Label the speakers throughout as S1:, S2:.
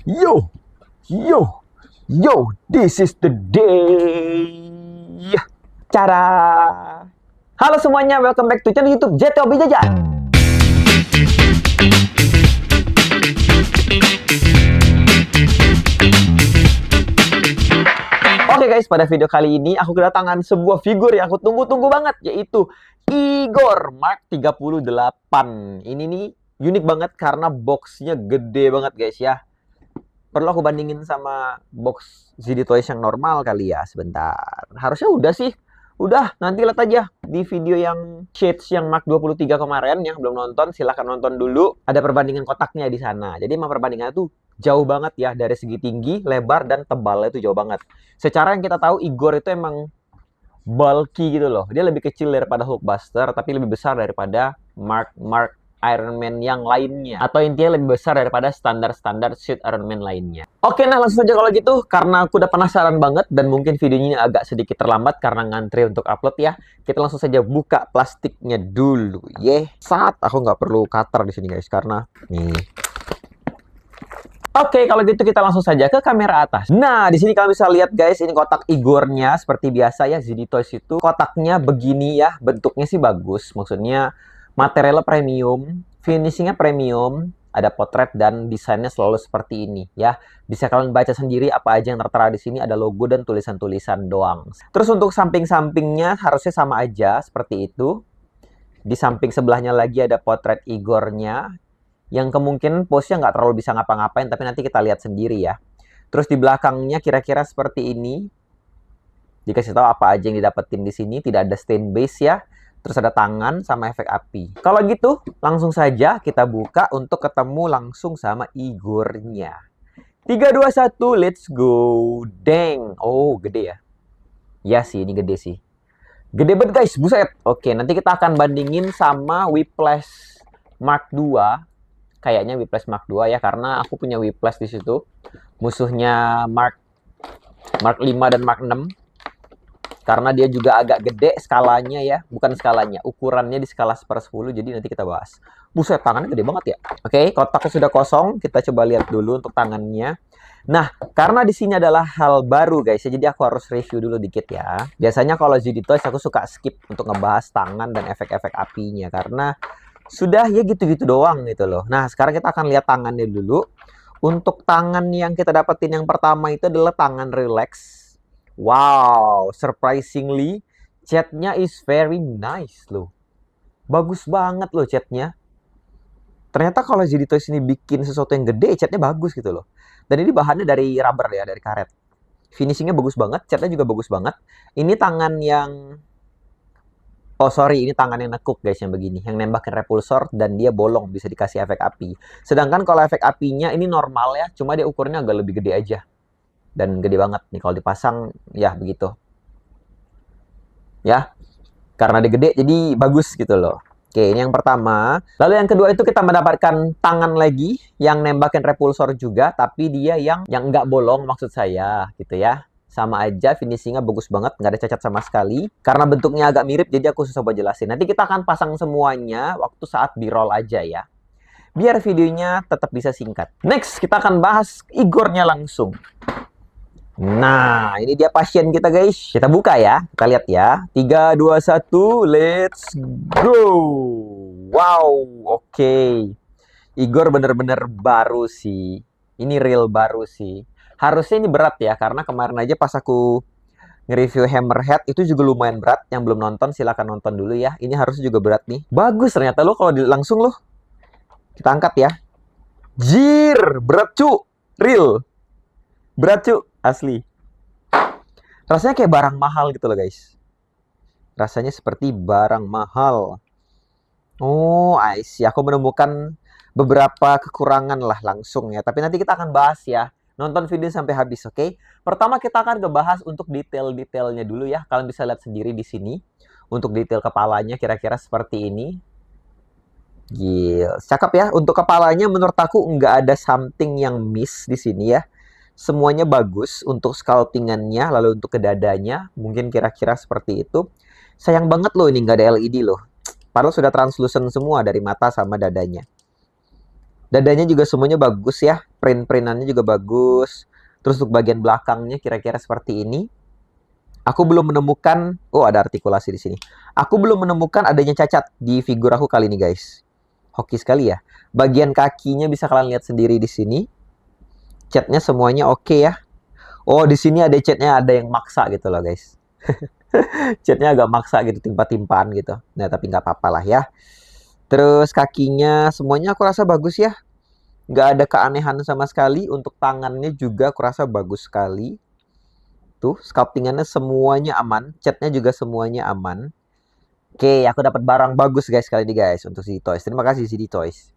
S1: Yo, yo, yo, this is the day. Cara. Halo semuanya, welcome back to channel YouTube JTOB Jajan. Oke guys, pada video kali ini aku kedatangan sebuah figur yang aku tunggu-tunggu banget, yaitu Igor Mark 38. Ini nih unik banget karena boxnya gede banget guys ya. Perlu aku bandingin sama box ZD Toys yang normal kali ya. Sebentar, harusnya udah sih. Udah, nanti lihat aja di video yang Shades yang Mark 23 kemarin. Yang belum nonton, silahkan nonton dulu. Ada perbandingan kotaknya di sana. Jadi emang perbandingannya tuh jauh banget ya. Dari segi tinggi, lebar, dan tebalnya itu jauh banget. Secara yang kita tahu, Igor itu emang bulky gitu loh. Dia lebih kecil daripada Hulkbuster, tapi lebih besar daripada Mark Iron Man yang lainnya. Atau intinya lebih besar daripada standar-standar suit Iron Man lainnya. Oke, nah langsung saja kalau gitu. Karena aku udah penasaran banget dan mungkin videonya ini agak sedikit terlambat karena ngantri untuk upload ya. Kita langsung saja buka plastiknya dulu. Saat aku nggak perlu cutter di sini guys karena nih. Oke, kalau gitu kita langsung saja ke kamera atas. Nah, di sini kalian bisa lihat guys, ini kotak Igornya seperti biasa ya. ZD Toys itu kotaknya begini ya. Bentuknya sih bagus, maksudnya materialnya premium, finishingnya premium, ada potret dan desainnya selalu seperti ini ya. Bisa kalian baca sendiri apa aja yang tertera di sini, ada logo dan tulisan-tulisan doang. Terus untuk samping-sampingnya harusnya sama aja seperti itu. Di samping sebelahnya lagi ada potret Igornya, yang kemungkinan pose-nya nggak terlalu bisa ngapa-ngapain, tapi nanti kita lihat sendiri ya. Terus di belakangnya kira-kira seperti ini. Dikasih tahu apa aja yang didapetin di sini, tidak ada stain base ya. Terus ada tangan sama efek api. Kalau gitu, langsung saja kita buka untuk ketemu langsung sama Igornya. 3, 2, 1, let's go. Deng. Oh, gede ya. Ya sih, ini gede sih. Gede banget guys, buset. Oke, nanti kita akan bandingin sama Whiplash Mark 2. Kayaknya Whiplash Mark 2 ya, karena aku punya Whiplash di situ. Musuhnya Mark 5 dan Mark 6. Karena dia juga agak gede skalanya ya. Bukan skalanya, ukurannya di skala 1/10. Jadi nanti kita bahas. Buset, tangannya gede banget ya. Oke, kotaknya sudah kosong. Kita coba lihat dulu untuk tangannya. Nah, karena di sini adalah hal baru guys ya. Jadi aku harus review dulu dikit ya. Biasanya kalau ZD Toys aku suka skip untuk ngebahas tangan dan efek-efek apinya. Karena sudah ya gitu-gitu doang gitu loh. Nah, sekarang kita akan lihat tangannya dulu. Untuk tangan yang kita dapetin yang pertama itu adalah tangan relax. Wow, surprisingly, catnya is very nice loh. Bagus banget loh catnya. Ternyata kalau ZD Toys ini bikin sesuatu yang gede, catnya bagus gitu loh. Dan ini bahannya dari rubber ya, dari karet. Finishingnya bagus banget, catnya juga bagus banget. Ini tangan yang... Oh sorry, ini tangan yang nekuk guys yang begini. Yang nembakin repulsor dan dia bolong, bisa dikasih efek api. Sedangkan kalau efek apinya ini normal ya, cuma dia ukurannya agak lebih gede aja. Dan gede banget nih kalau dipasang ya begitu ya, karena dia gede jadi bagus gitu loh. Oke, ini yang pertama. Lalu yang kedua itu kita mendapatkan tangan lagi yang nembakin repulsor juga, tapi dia yang nggak bolong maksud saya gitu ya. Sama aja, finishingnya bagus banget, nggak ada cacat sama sekali. Karena bentuknya agak mirip jadi aku susah buat jelasin. Nanti kita akan pasang semuanya waktu saat B-roll aja ya, biar videonya tetap bisa singkat. Next kita akan bahas Igornya langsung. Nah, ini dia pasien kita guys. Kita buka ya. Kita lihat ya. 3, 2, 1, let's go. Wow, oke. Igor bener-bener baru sih. Ini real baru sih. Harusnya ini berat ya, karena kemarin aja pas aku nge-review Hammerhead itu juga lumayan berat. Yang belum nonton silahkan nonton dulu ya. Ini harusnya juga berat nih. Bagus ternyata loh kalau langsung loh. Kita angkat ya. Jir, berat cu. Real. Berat cu. Asli. Rasanya kayak barang mahal gitu loh guys. Rasanya seperti barang mahal. Oh, I see. Aku menemukan beberapa kekurangan lah langsung ya. Tapi nanti kita akan bahas ya. Nonton video sampai habis, oke? Pertama kita akan ngebahas untuk detail-detailnya dulu ya. Kalian bisa lihat sendiri di sini. Untuk detail kepalanya kira-kira seperti ini. Gila, cakep ya. Untuk kepalanya menurut aku nggak ada something yang miss di sini ya. Semuanya bagus untuk sculptingannya, lalu untuk ke dadanya, mungkin kira-kira seperti itu. Sayang banget loh ini nggak ada LED loh. Padahal sudah translucent semua dari mata sama dadanya. Dadanya juga semuanya bagus ya. Print-printannya juga bagus. Terus untuk bagian belakangnya kira-kira seperti ini. Aku belum menemukan, oh ada artikulasi di sini. Aku belum menemukan adanya cacat di figur aku kali ini guys. Hoki sekali ya. Bagian kakinya bisa kalian lihat sendiri di sini. Catnya semuanya oke ya. Oh di sini ada catnya ada yang maksa gitu loh guys. Catnya agak maksa gitu, timpa-timpaan gitu. Nah tapi nggak apa-apa lah ya. Terus kakinya semuanya aku rasa bagus ya. Nggak ada keanehan sama sekali. Untuk tangannya juga aku rasa bagus sekali. Tuh, sculptingannya semuanya aman. Catnya juga semuanya aman. Oke, aku dapat barang bagus guys kali ini guys untuk CD Toys. Terima kasih CD Toys.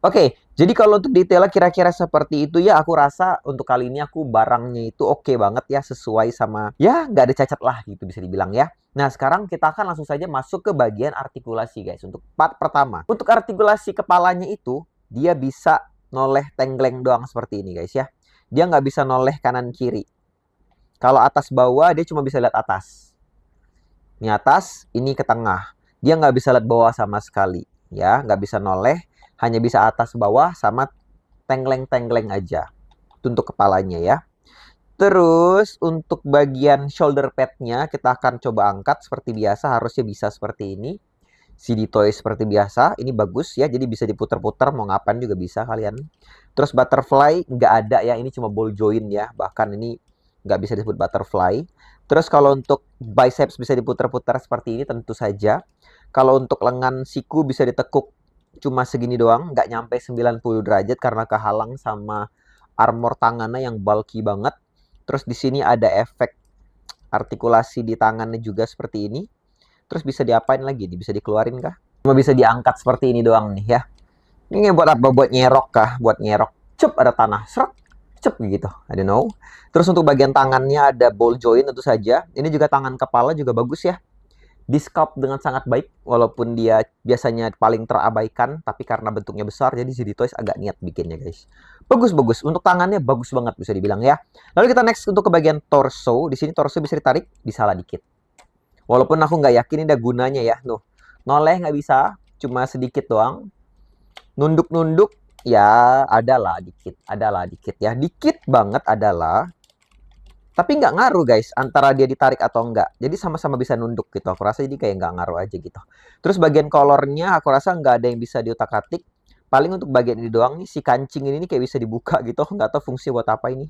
S1: Oke, jadi kalau untuk detailnya kira-kira seperti itu ya, aku rasa untuk kali ini aku barangnya itu oke banget ya, sesuai sama, ya nggak ada cacat lah gitu bisa dibilang ya. Nah, sekarang kita akan langsung saja masuk ke bagian artikulasi guys. Untuk part pertama. Untuk artikulasi kepalanya itu, dia bisa noleh tenggleng doang seperti ini guys ya. Dia nggak bisa noleh kanan kiri. Kalau atas bawah, dia cuma bisa lihat atas. Ini atas, ini ke tengah. Dia nggak bisa lihat bawah sama sekali. Ya, nggak bisa noleh. Hanya bisa atas bawah sama tenggleng-tenggleng aja. Itu untuk kepalanya ya. Terus untuk bagian shoulder pad-nya kita akan coba angkat seperti biasa. Harusnya bisa seperti ini. CD Toys seperti biasa. Ini bagus ya. Jadi bisa diputar-putar. Mau ngapain juga bisa kalian. Terus butterfly nggak ada ya. Ini cuma ball joint ya. Bahkan ini nggak bisa disebut butterfly. Terus kalau untuk biceps bisa diputar-putar seperti ini tentu saja. Kalau untuk lengan siku bisa ditekuk cuma segini doang, nggak nyampe 90 derajat karena kehalang sama armor tangannya yang bulky banget. Terus di sini ada efek artikulasi di tangannya juga seperti ini. Terus bisa diapain lagi? Bisa dikeluarin kah? Cuma bisa diangkat seperti ini doang nih ya. Ini buat apa? Buat nyerok kah? Buat nyerok. Cep, ada tanah. Serak. Cep gitu. I don't know. Terus untuk bagian tangannya ada ball joint tentu saja. Ini juga tangan kepala juga bagus ya. Di sculpt dengan sangat baik, walaupun dia biasanya paling terabaikan, tapi karena bentuknya besar, jadi CD Toys agak niat bikinnya guys. Bagus-bagus, untuk tangannya bagus banget bisa dibilang ya. Lalu kita next untuk ke bagian torso. Di sini torso bisa ditarik, bisa lah dikit. Walaupun aku nggak yakin ini ada gunanya ya. Nuh, noleh nggak bisa, cuma sedikit doang. Nunduk-nunduk, ya adalah dikit ya. Dikit banget adalah. Tapi nggak ngaruh guys, antara dia ditarik atau enggak. Jadi sama-sama bisa nunduk gitu. Aku rasa jadi kayak nggak ngaruh aja gitu. Terus bagian kolornya aku rasa nggak ada yang bisa diutak-atik. Paling untuk bagian ini doang nih, si kancing ini nih kayak bisa dibuka gitu. Nggak tahu fungsi buat apa ini.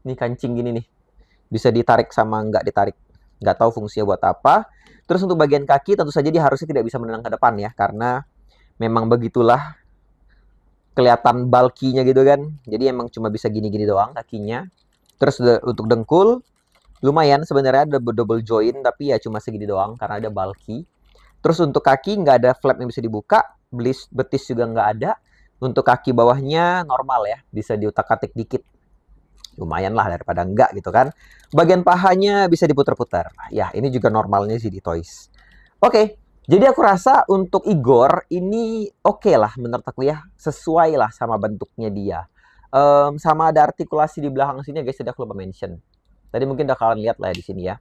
S1: Ini kancing gini nih. Bisa ditarik sama nggak ditarik. Nggak tahu fungsinya buat apa. Terus untuk bagian kaki tentu saja dia harusnya tidak bisa menendang ke depan ya. Karena memang begitulah kelihatan bulky-nya gitu kan. Jadi emang cuma bisa gini-gini doang kakinya. Terus untuk dengkul lumayan sebenarnya ada double joint tapi ya cuma segini doang karena ada bulky. Terus untuk kaki nggak ada flap yang bisa dibuka, betis juga nggak ada. Untuk kaki bawahnya normal ya, bisa diutak-atik dikit. Lumayan lah daripada enggak gitu kan. Bagian pahanya bisa diputar-putar. Ya ini juga normalnya sih di Toys. Oke, jadi aku rasa untuk Igor ini oke lah menurut aku ya, sesuai lah sama bentuknya dia. Sama ada artikulasi di belakang sini guys, tadi aku lupa mention. Tadi mungkin udah kalian lihat lah ya di sini ya.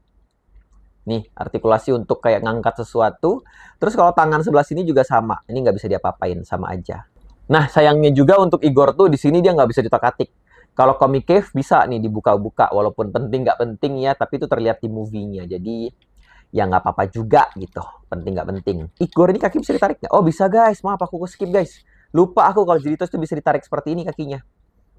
S1: Nih, artikulasi untuk kayak ngangkat sesuatu. Terus kalau tangan sebelah sini juga sama. Ini nggak bisa diapa-apain, sama aja. Nah, sayangnya juga untuk Igor tuh di sini dia nggak bisa diutak-atik. Kalau Comic Cave bisa nih dibuka-buka, walaupun penting nggak penting ya, tapi itu terlihat di movie-nya. Jadi ya nggak apa-apa juga gitu. Penting nggak penting. Igor ini kaki bisa ditarik nggak? Oh bisa guys, maaf aku skip guys. Lupa aku kalau jadi itu bisa ditarik seperti ini kakinya.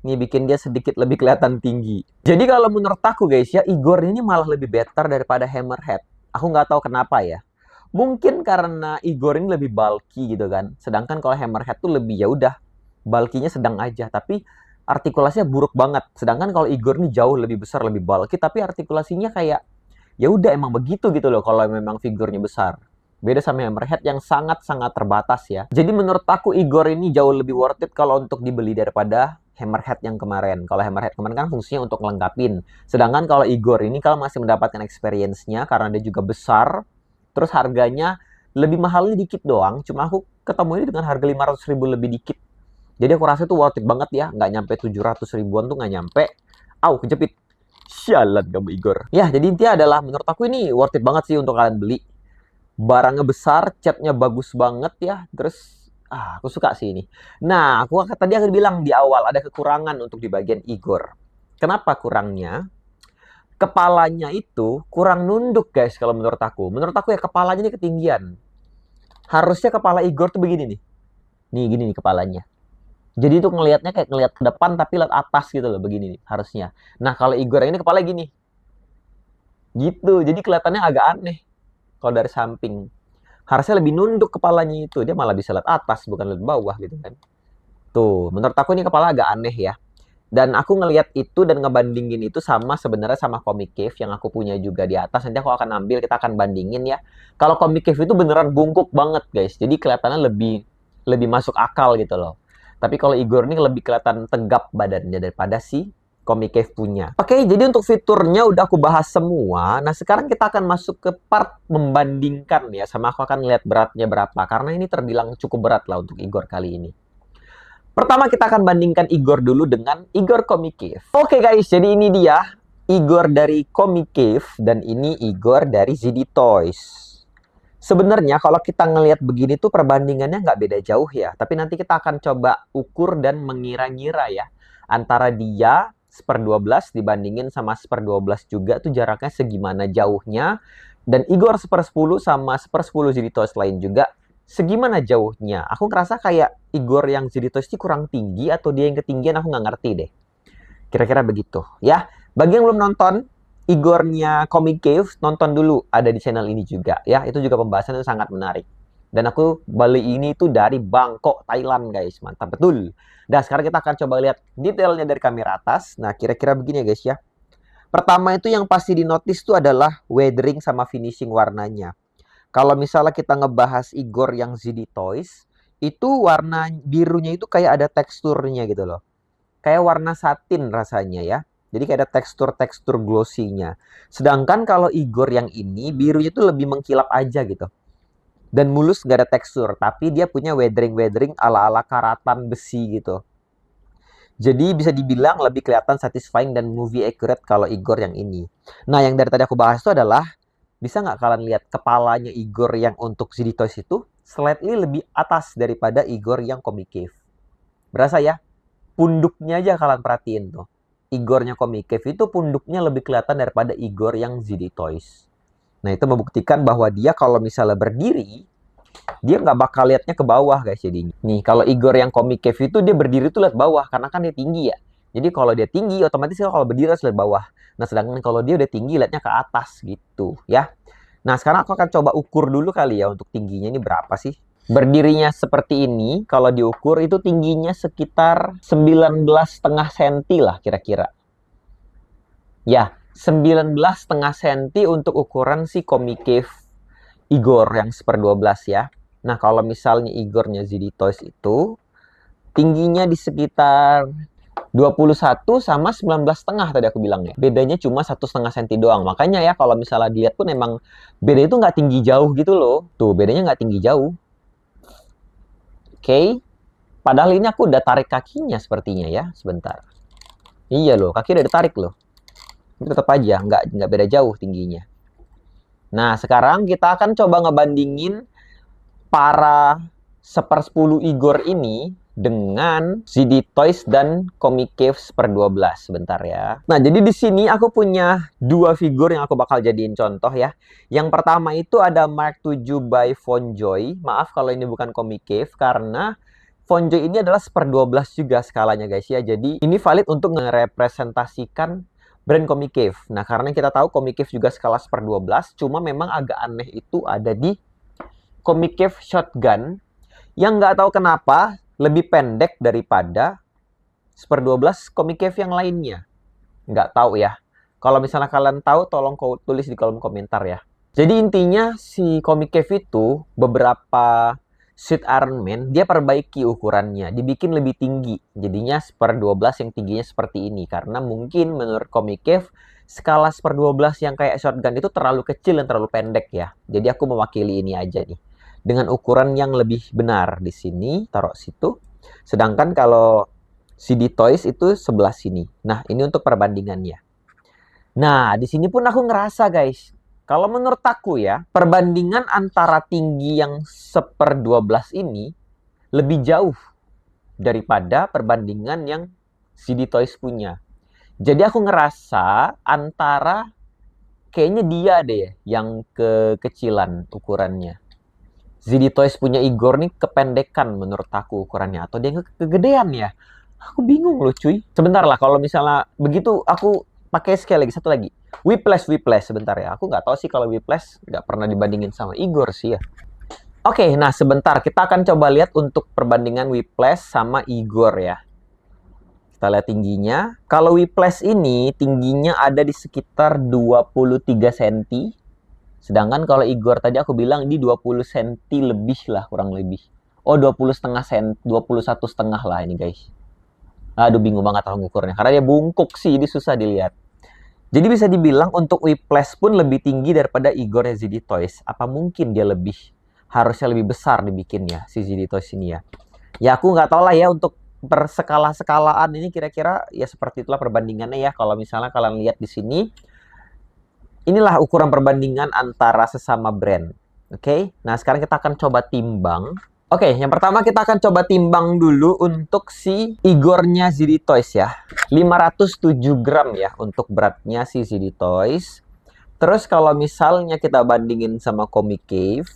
S1: Ini bikin dia sedikit lebih kelihatan tinggi. Jadi kalau menurut aku guys ya, Igor ini malah lebih better daripada Hammerhead. Aku nggak tahu kenapa ya. Mungkin karena Igor ini lebih bulky gitu kan. Sedangkan kalau Hammerhead tuh lebih ya udah bulky-nya sedang aja, tapi artikulasinya buruk banget. Sedangkan kalau Igor ini jauh lebih besar, lebih bulky, tapi artikulasinya kayak ya udah emang begitu gitu loh kalau memang figurnya besar. Beda sama Hammerhead yang sangat-sangat terbatas ya. Jadi menurut aku Igor ini jauh lebih worth it kalau untuk dibeli daripada Hammerhead yang kemarin. Kalau Hammerhead kemarin kan fungsinya untuk ngelengkapin. Sedangkan kalau Igor ini kalau masih mendapatkan experience-nya karena dia juga besar, terus harganya lebih mahalnya dikit doang. Cuma aku ketemu ini dengan harga 500.000 lebih dikit. Jadi aku rasa itu worth it banget ya. Nggak nyampe 700 ribuan tuh nggak nyampe. Au, kejepit. Sialan kamu Igor. Ya, jadi intinya adalah menurut aku ini worth it banget sih untuk kalian beli. Barangnya besar, catnya bagus banget ya. Terus Aku suka sih ini. Nah, tadi aku bilang di awal ada kekurangan untuk di bagian Igor. Kenapa kurangnya? Kepalanya itu kurang nunduk guys kalau menurut aku. Menurut aku ya kepalanya ini ketinggian. Harusnya kepala Igor tuh begini nih. Nih gini nih kepalanya. Jadi itu ngelihatnya kayak ngelihat ke depan tapi lihat atas gitu loh begini nih harusnya. Nah, kalau Igor ini kepala gini. Gitu. Jadi kelihatannya agak aneh kalau dari samping. Harusnya lebih nunduk kepalanya itu. Dia malah bisa lihat atas bukan lihat bawah gitu kan. Tuh, menurut aku ini kepala agak aneh ya. Dan aku ngelihat itu dan ngebandingin itu sama sebenarnya sama Comic Cave yang aku punya juga di atas. Nanti aku akan ambil, kita akan bandingin ya. Kalau Comic Cave itu beneran bungkuk banget guys. Jadi kelihatannya lebih masuk akal gitu loh. Tapi kalau Igor ini lebih kelihatan tegap badannya daripada si Comic Cave punya. Oke, jadi untuk fiturnya udah aku bahas semua. Nah, sekarang kita akan masuk ke part membandingkan ya. Sama aku akan lihat beratnya berapa. Karena ini terbilang cukup berat lah untuk Igor kali ini. Pertama kita akan bandingkan Igor dulu dengan Igor Comic Cave. Oke guys, jadi ini dia Igor dari Comic Cave dan ini Igor dari ZD Toys. Sebenarnya kalau kita ngelihat begini tuh perbandingannya nggak beda jauh ya. Tapi nanti kita akan coba ukur dan mengira-ngira ya. Antara dia 1/12 dibandingin sama 1/12 juga tuh jaraknya segimana jauhnya. Dan Igor 1/10 sama 1/10 ZD Toys lain juga segimana jauhnya. Aku ngerasa kayak Igor yang ZD Toys ini kurang tinggi atau dia yang ketinggian, aku nggak ngerti deh. Kira-kira begitu ya. Bagi yang belum nonton Igornya Comic Cave, nonton dulu, ada di channel ini juga ya. Itu juga pembahasan yang sangat menarik. Dan aku beli ini tuh dari Bangkok, Thailand guys. Mantap betul. Dan sekarang kita akan coba lihat detailnya dari kamera atas. Nah, kira-kira begini ya guys ya. Pertama itu yang pasti di notice tuh adalah weathering sama finishing warnanya. Kalau misalnya kita ngebahas Igor yang ZD Toys, itu warna birunya itu kayak ada teksturnya gitu loh. Kayak warna satin rasanya ya. Jadi kayak ada tekstur-tekstur glossy-nya. Sedangkan kalau Igor yang ini, birunya itu lebih mengkilap aja gitu. Dan mulus nggak ada tekstur, tapi dia punya weathering-weathering ala-ala karatan besi gitu. Jadi bisa dibilang lebih kelihatan satisfying dan movie accurate kalau Igor yang ini. Nah, yang dari tadi aku bahas itu adalah bisa nggak kalian lihat kepalanya Igor yang untuk ZD Toys itu slightly lebih atas daripada Igor yang Comic Cave. Berasa ya? Punduknya aja kalian perhatiin tuh. Igornya Comic Cave itu punduknya lebih kelihatan daripada Igor yang ZD Toys. Nah, itu membuktikan bahwa dia kalau misalnya berdiri, dia nggak bakal lihatnya ke bawah guys jadinya. Nih, kalau Igor yang Comic Cave itu dia berdiri tuh lihat bawah karena kan dia tinggi ya. Jadi kalau dia tinggi, otomatis kalau berdiri harus lihat bawah. Nah, sedangkan kalau dia udah tinggi, lihatnya ke atas gitu ya. Nah, sekarang aku akan coba ukur dulu kali ya untuk tingginya ini berapa sih. Berdirinya seperti ini, kalau diukur itu tingginya sekitar 19,5 cm lah kira-kira. Ya, 19,5 cm untuk ukuran si Comic Cave Igor yang 1/12 ya. Nah, kalau misalnya Igornya ZD Toys itu tingginya di sekitar 21 sama 19,5 tadi aku bilang ya. Bedanya cuma 1,5 cm doang. Makanya ya kalau misalnya dilihat pun emang beda itu nggak tinggi jauh gitu loh. Tuh, bedanya nggak tinggi jauh. Oke. Padahal ini aku udah tarik kakinya sepertinya ya. Sebentar. Iya loh, kaki udah ditarik loh. Ini tetap aja nggak beda jauh tingginya. Nah, sekarang kita akan coba ngebandingin para 1/10 Igor ini dengan ZD Toys dan Comic Cave 1/12 sebentar ya. Nah, jadi di sini aku punya dua figur yang aku bakal jadiin contoh ya. Yang pertama itu ada Mark 7 by Fonjoy. Maaf kalau ini bukan Comic Cave karena Fonjoy ini adalah 1/12 juga skalanya guys ya. Jadi ini valid untuk merepresentasikan brand Comic Cave. Nah, karena kita tahu Comic Cave juga skala 1/12, cuma memang agak aneh itu ada di Comic Cave Shotgun yang nggak tahu kenapa lebih pendek daripada 1/12 Comic Cave yang lainnya. Nggak tahu ya. Kalau misalnya kalian tahu, tolong tulis di kolom komentar ya. Jadi intinya si Comic Cave itu beberapa suit Iron Man dia perbaiki ukurannya, dibikin lebih tinggi. Jadinya 1/12 yang tingginya seperti ini. Karena mungkin menurut Comic Cave skala 1/12 yang kayak shotgun itu terlalu kecil dan terlalu pendek ya. Jadi aku mewakili ini aja nih. Dengan ukuran yang lebih benar di sini, taruh situ. Sedangkan kalau ZD Toys itu sebelah sini. Nah, ini untuk perbandingannya. Nah, di sini pun aku ngerasa guys, kalau menurut aku ya, perbandingan antara tinggi yang 1/12 ini lebih jauh daripada perbandingan yang ZD Toys punya. Jadi aku ngerasa antara kayaknya dia deh yang kekecilan ukurannya. ZD Toys punya Igor nih kependekan menurut aku ukurannya. Atau dia kegedean ya? Aku bingung loh cuy. Sebentar lah, kalau misalnya begitu aku pakai sekali lagi, satu lagi. Whiplash sebentar ya. Aku nggak tahu sih kalau Whiplash nggak pernah dibandingin sama Igor sih ya. Oke, nah sebentar. Kita akan coba lihat untuk perbandingan Whiplash sama Igor ya. Kita lihat tingginya. Kalau Whiplash ini tingginya ada di sekitar 23 cm. Sedangkan kalau Igor tadi aku bilang di 20 cm lebih lah, kurang lebih. Oh, 21,5 lah ini guys. Aduh, bingung banget aku ngukurnya. Karena dia bungkuk sih, ini susah dilihat. Jadi bisa dibilang untuk Whiplash pun lebih tinggi daripada Igor ZD Toys. Apa mungkin dia harusnya lebih besar dibikinnya si ZD Toys ini ya. Ya aku nggak tahu lah ya untuk perskala-skalaan ini kira-kira ya seperti itulah perbandingannya ya. Kalau misalnya kalian lihat di sini, inilah ukuran perbandingan antara sesama brand. Oke, nah sekarang kita akan coba timbang. Oke, yang pertama kita akan coba timbang dulu untuk si Igornya ZD Toys ya. 507 gram ya untuk beratnya si ZD Toys. Terus kalau misalnya kita bandingin sama Comic Cave,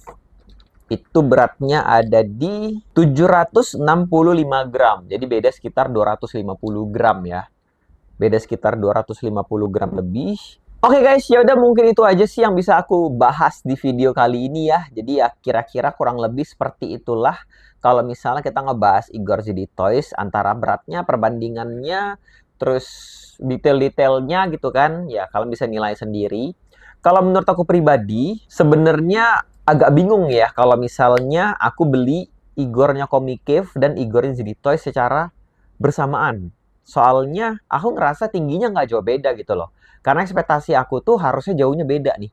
S1: itu beratnya ada di 765 gram. Jadi beda sekitar 250 gram ya. Beda sekitar 250 gram lebih. Oke guys, ya udah mungkin itu aja sih yang bisa aku bahas di video kali ini ya. Jadi ya kira-kira kurang lebih seperti itulah kalau misalnya kita ngebahas Igor ZD Toys, antara beratnya, perbandingannya, terus detail-detailnya gitu kan. Ya kalian bisa nilai sendiri. Kalau menurut aku pribadi, sebenarnya agak bingung ya kalau misalnya aku beli Igornya Comic Cave dan Igornya ZD Toys secara bersamaan. Soalnya aku ngerasa tingginya nggak jauh beda gitu loh. Karena ekspektasi aku tuh harusnya jauhnya beda nih.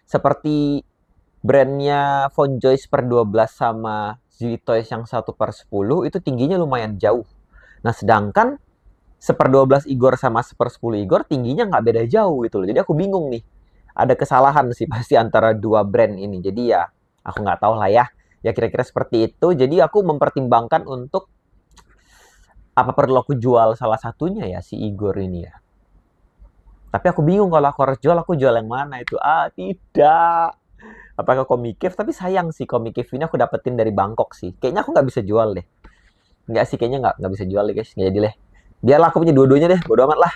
S1: Seperti brandnya Von Joyce per 12 sama ZD Toys yang 1/10 itu tingginya lumayan jauh. Nah sedangkan 1/12 Igor sama 1/10 Igor tingginya nggak beda jauh gitu loh. Jadi aku bingung nih. Ada kesalahan sih pasti antara dua brand ini. Jadi ya aku nggak tahu lah ya. Ya kira-kira seperti itu. Jadi aku mempertimbangkan untuk apa perlu aku jual salah satunya ya si Igor ini ya. Tapi aku bingung kalau aku jual yang mana itu. Tidak. Apakah Comic Cave? Tapi sayang sih Comic Cave ini aku dapetin dari Bangkok sih. Kayaknya aku nggak bisa jual deh. Nggak sih, kayaknya nggak bisa jual deh guys. Nggak jadi deh. Biarlah aku punya dua-duanya deh. Bodo amat lah.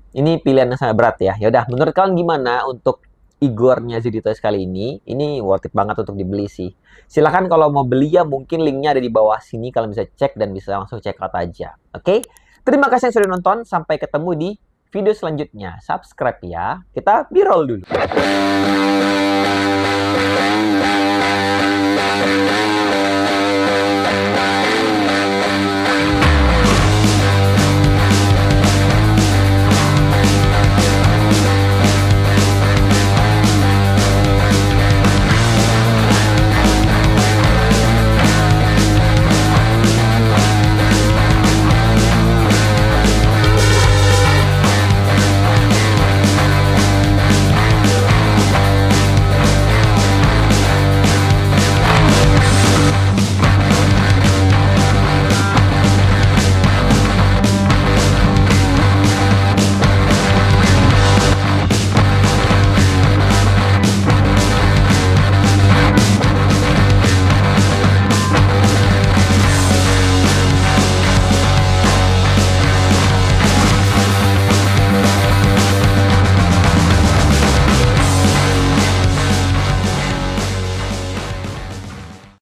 S1: Ini pilihan yang sangat berat ya. Yaudah, menurut kalian gimana untuk Igornya ZD Toys kali ini? Ini worth it banget untuk dibeli sih. Silahkan kalau mau beli ya mungkin linknya ada di bawah sini. Kalian bisa cek dan bisa langsung check out aja. Oke? Terima kasih yang sudah nonton. Sampai ketemu di video selanjutnya. Subscribe ya. Kita B-roll dulu.